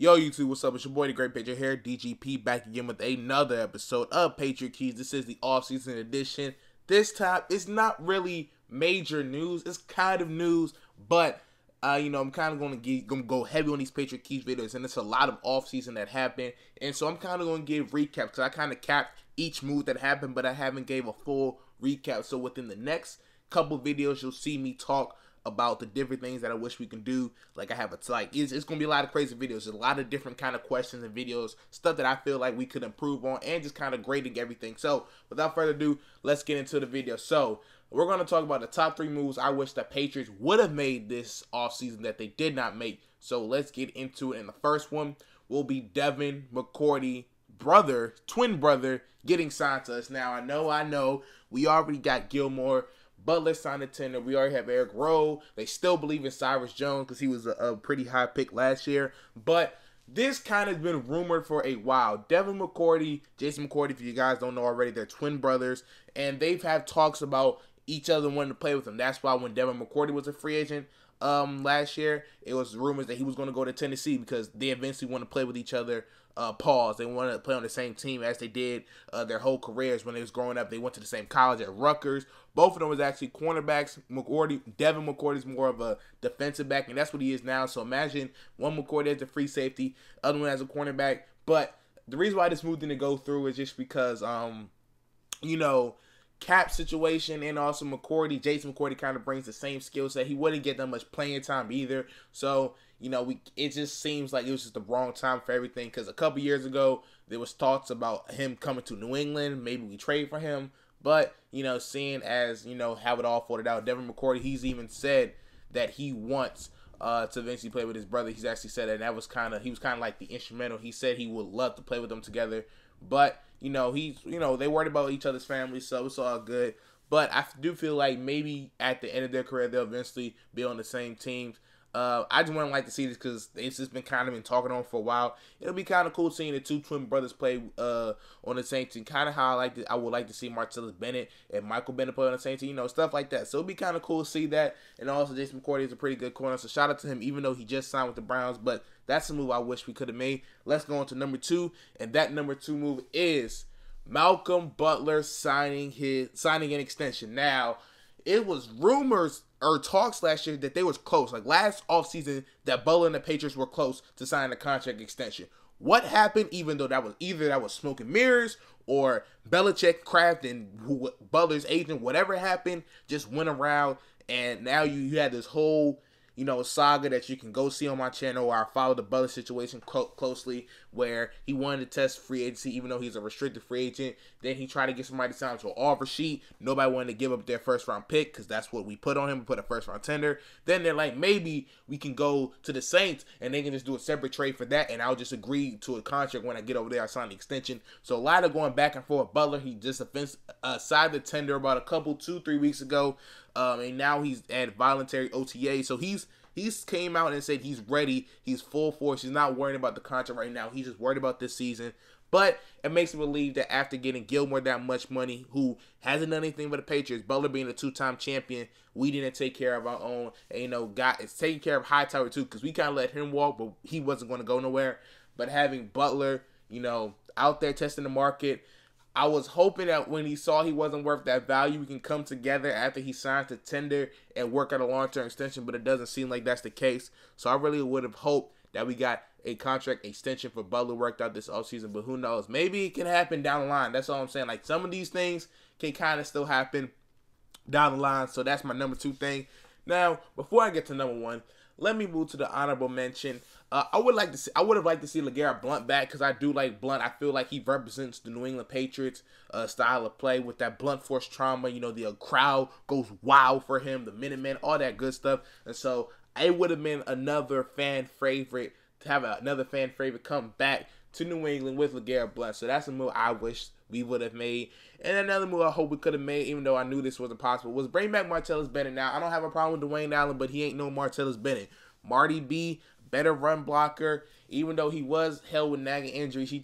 Yo, YouTube, what's up? It's your boy, the Great Patriot here, DGP, back again with another episode of Patriot Keys. This is the off-season edition. This time, it's not really major news. It's kind of news, but, I'm kind of going to go heavy on these Patriot Keys videos, and it's a lot of off-season that happened, and so I'm kind of going to give recaps, because I kind of capped each move that happened, but I haven't gave a full recap. So within the next couple videos, you'll see me talk about the different things that I wish we can do. Like, it's gonna be a lot of crazy videos. There's a lot of different kind of questions and videos, stuff that I feel like we could improve on, and just kind of grading everything. So without further ado, let's get into the video. So we're gonna talk about the top 3 moves I wish the Patriots would have made this offseason that they did not make. So let's get into it. And the first one will be Devin McCourty twin brother, getting signed to us. Now, I know, we already got Gilmore, Butler signed a tender. We already have Eric Rowe. They still believe in Cyrus Jones because he was a pretty high pick last year. But this kind of been rumored for a while. Devin McCourty, Jason McCourty, if you guys don't know already, they're twin brothers. And they've had talks about each other wanting to play with them. That's why when Devin McCourty was a free agent last year, it was rumors that he was going to go to Tennessee because they eventually want to play with each other. They wanted to play on the same team as they did their whole careers when they was growing up. They went to the same college at Rutgers. Both of them was actually cornerbacks. Devin McCourty's more of a defensive back, and that's what he is now. So imagine one McCourty as a free safety, other one as a cornerback. But the reason why this move didn't go through is just because, cap situation, and also Jason McCourty kind of brings the same skill set. He wouldn't get that much playing time either. So, it just seems like it was just the wrong time for everything, because a couple years ago, there was thoughts about him coming to New England. Maybe we trade for him. But, seeing as, how it all folded out, Devin McCourty, he's even said that he wants to eventually play with his brother. He's actually said that, and he was kind of like the instrumental. He said he would love to play with them together. But, they worried about each other's families, so it's all good. But I do feel like maybe at the end of their career, they'll eventually be on the same teams. I just wouldn't like to see this because it's just been kind of been talking on for a while. It'll be kind of cool seeing the two twin brothers play on the same team. Kind of how I would like to see Martellus Bennett and Michael Bennett play on the same team, stuff like that. So it'll be kind of cool to see that. And also, Jason McCourty is a pretty good corner, so shout out to him, even though he just signed with the Browns. But that's a move I wish we could have made. Let's go on to number 2, and that number 2 move is Malcolm Butler signing an extension. Now, it was rumors or talks last year that they was close. Like last offseason, that Butler and the Patriots were close to signing a contract extension. What happened, even though that was smoke and mirrors, or Belichick, Kraft, and Butler's agent, whatever happened, just went around, and now you had this whole saga that you can go see on my channel, where I follow the Butler situation closely, where he wanted to test free agency even though he's a restricted free agent. Then he tried to get somebody to sign to an offer sheet. Nobody wanted to give up their first round pick because that's what we put on him. We put a first round tender. Then they're like, maybe we can go to the Saints and they can just do a separate trade for that, and I'll just agree to a contract when I get over there. I sign the extension. So a lot of going back and forth. Butler, he just signed the tender about 2-3 weeks ago, and now he's at voluntary OTA. So he's came out and said he's ready. He's full force. He's not worrying about the contract right now. He's just worried about this season. But it makes me believe that after getting Gilmore that much money, who hasn't done anything but the Patriots, Butler being a 2-time champion, we didn't take care of our own. And, it's taking care of Hightower too, because we kind of let him walk, but he wasn't going to go nowhere. But having Butler, out there testing the market, I was hoping that when he saw he wasn't worth that value, we can come together after he signs the tender and work out a long-term extension, but it doesn't seem like that's the case. So I really would have hoped that we got a contract extension for Butler worked out this offseason, but who knows? Maybe it can happen down the line. That's all I'm saying. Like, some of these things can kind of still happen down the line, so that's my number 2 thing. Now, before I get to number 1, let me move to the honorable mention. I would have liked to see LeGarrette Blount back, because I do like Blount. I feel like he represents the New England Patriots style of play with that blunt force trauma. The crowd goes wild for him, the Minutemen, all that good stuff. And so it would have been another fan favorite to have another fan favorite come back to New England with LeGarrette Blount. So that's a move I wish we would have made. And another move I hope we could have made, even though I knew this wasn't possible, was bring back Martellus Bennett. Now, I don't have a problem with Dwayne Allen, but he ain't no Martellus Bennett. Marty B, better run blocker. Even though he was held with nagging injuries, he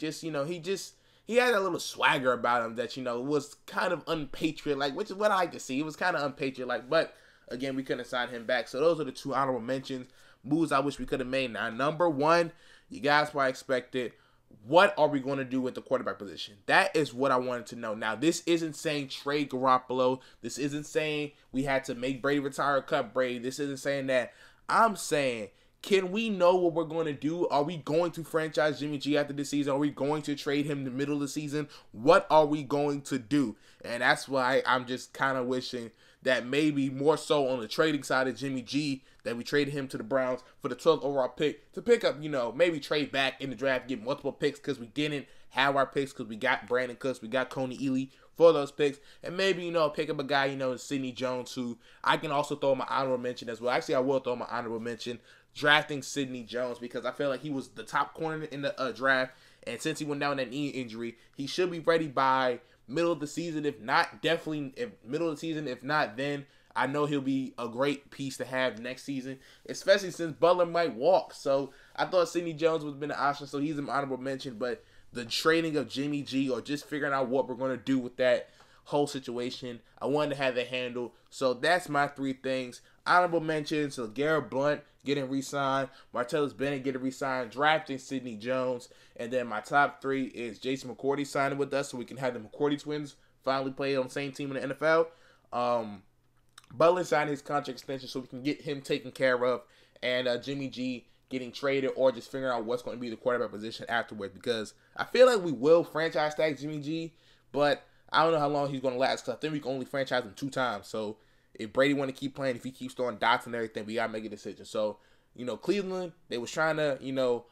had a little swagger about him that, was kind of unpatriot-like, which is what I like to see. It was kind of unpatriot-like, but again, we couldn't sign him back. So those are the 2 honorable mentions. Moves I wish we could have made. Now, number 1, you guys probably expected, what are we going to do with the quarterback position? That is what I wanted to know. Now, this isn't saying trade Garoppolo. This isn't saying we had to make Brady retire or cut Brady. This isn't saying that. I'm saying, can we know what we're going to do? Are we going to franchise Jimmy G after this season? Are we going to trade him in the middle of the season? What are we going to do? And that's why I'm just kind of wishing that maybe more so on the trading side of Jimmy G, that we traded him to the Browns for the 12th overall pick to pick up, maybe trade back in the draft, get multiple picks because we didn't have our picks because we got Brandon Cooks, we got Coney Ely for those picks, and maybe, pick up a guy, Sidney Jones, who I can also throw my honorable mention as well. Actually, I will throw my honorable mention, drafting Sidney Jones, because I feel like he was the top corner in the draft, and since he went down with that knee injury, he should be ready by middle of the season. If not, definitely middle of the season. If not, then I know he'll be a great piece to have next season, especially since Butler might walk. So I thought Sidney Jones would have been an option, so he's an honorable mention. But the trading of Jimmy G, or just figuring out what we're going to do with that whole situation, I wanted to have that handled. So that's my 3 things. Honorable mentions: so Garrett Blunt getting re-signed, Martellus Bennett getting re-signed, drafting Sidney Jones, and then my top 3 is Jason McCourty signing with us so we can have the McCourty twins finally play on the same team in the NFL. Butler signed his contract extension so we can get him taken care of, and Jimmy G getting traded or just figuring out what's going to be the quarterback position afterwards, because I feel like we will franchise tag Jimmy G, but I don't know how long he's going to last, because I think we can only franchise him 2 times. So if Brady want to keep playing, if he keeps throwing dots and everything, we got to make a decision. So, Cleveland, they was trying to,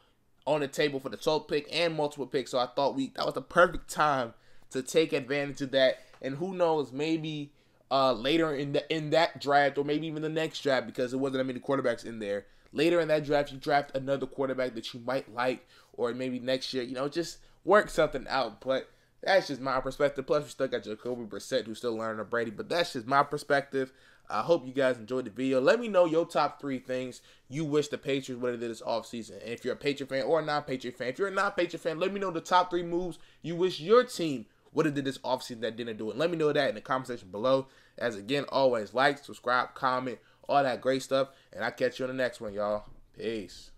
on the table for the 12th pick and multiple picks. So I thought that was the perfect time to take advantage of that. And who knows, maybe later in that draft, or maybe even the next draft, because there wasn't that many quarterbacks in there. Later in that draft, you draft another quarterback that you might like, or maybe next year, just work something out. But that's just my perspective. Plus, we still got Jacoby Brissett, who's still learning of Brady. But that's just my perspective. I hope you guys enjoyed the video. Let me know your top 3 things you wish the Patriots would have did this offseason. And if you're a Patriot fan or a non-Patriot fan, if you're a non-Patriot fan, let me know the top 3 moves you wish your team would have did this offseason that didn't do it. Let me know that in the comment section below. As again, always like, subscribe, comment, all that great stuff. And I'll catch you on the next one, y'all. Peace.